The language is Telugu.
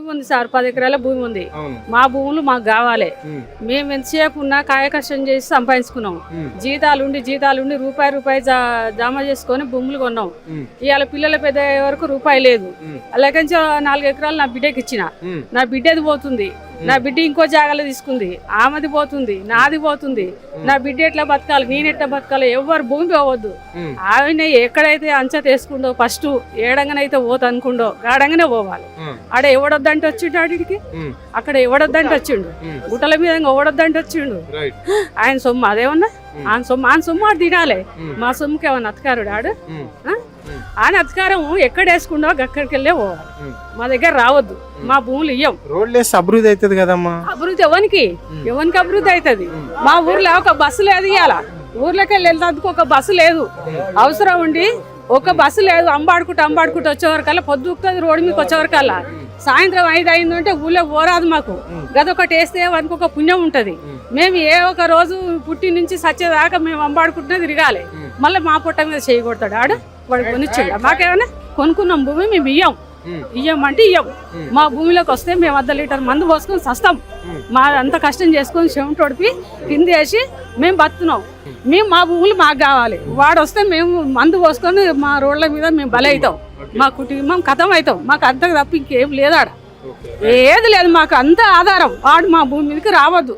భూమి ఉంది సార్, 10 ఎకరాల భూమి ఉంది. మా భూములు మాకు కావాలి. మేము ఎంతసేపు ఉన్నా కాయ కష్టం చేసి సంపాదించుకున్నాం. జీతాలుండి రూపాయి జమ చేసుకొని భూములు కొన్నాం. ఇవాళ పిల్లల పెద్ద వరకు రూపాయి లేదు. అలాగే 4 ఎకరాలు నా బిడ్డకి ఇచ్చిన. నా బిడ్డది పోతుంది, నా బిడ్డ ఇంకో జాగాలో తీసుకుంది, ఆమెది పోతుంది, నాది పోతుంది. నా బిడ్డ ఎట్లా బతకాలి, నేను ఎట్లా బతకాలి? ఎవరు భూమి పోవద్దు. ఆయన ఎక్కడైతే అంచ తీసుకుందో ఫస్ట్ ఏడంగానైతే పోతా అనుకుండో గాడంగానే పోవాలి. ఆడ ఎవడొద్దంటే వచ్చిండు, ఆడికి అక్కడ ఎవడొద్దంటే వచ్చిండు, గుట్టల మీద ఎవడొద్దంటే వచ్చిండు. ఆయన సొమ్ము అదేమన్నా ఆయన సొమ్ము ఆడు తినాలి. మా సొమ్ముకి ఏమన్నా అధికారుడు ఆడు? ఆయన అధికారం ఎక్కడ వేసుకుండో అక్కడికి వెళ్ళే పోవాలి. మా దగ్గర రావద్దు. మా భూములు ఇయ్యం. రోడ్లు వేస్తే అభివృద్ధి అవుతుంది కదమ్మా. అభివృద్ధి ఎవరికి అభివృద్ధి అవుతుంది? మా ఊర్లో ఒక బస్సు లేదు. ఇవాళ ఊర్లోకి వెళ్ళేందుకు ఒక బస్సు లేదు. అవసరం ఉండి ఒక బస్సు లేదు. అంబాడుకుంటూ వచ్చేవరకల్లా పొద్దుకుతుంది. రోడ్డు మీకు వచ్చేవరకల్లా సాయంత్రం 5 అయిందంటే ఊళ్ళో పోరాదు. మాకు గదొకటి వేస్తే వానికి ఒక పుణ్యం ఉంటది. మేము ఏ ఒక రోజు పుట్టి నుంచి సచ్చేదాకా మేము అంబాడుకుంటూనే తిరగాలి. మళ్ళీ మా పొట్ట మీద చేయకూడతాడు ఆడు. వాడు కొనిచ్చాడు. మాకేమైనా కొనుక్కున్నాం భూమి, మేము ఇయ్యమంటే ఇయ్యం. మా భూమిలోకి వస్తే మేము 1/2 లీటర్ మందు పోసుకొని సస్తాం. మా అంత కష్టం చేసుకొని చెమట తొడిపి కింద వేసి మేము బతున్నాం. మా భూములు మాకు కావాలి. వాడు వస్తే మేము మందు పోసుకొని మా రోడ్ల మీద మేము బలవుతాం. మా కుటుంబం కథం అవుతాం. మాకు అంత తప్ప ఇంకేం లేదాడ, ఏది లేదు. మాకు అంత ఆధారం. వాడు మా భూమి మీదకి రావద్దు.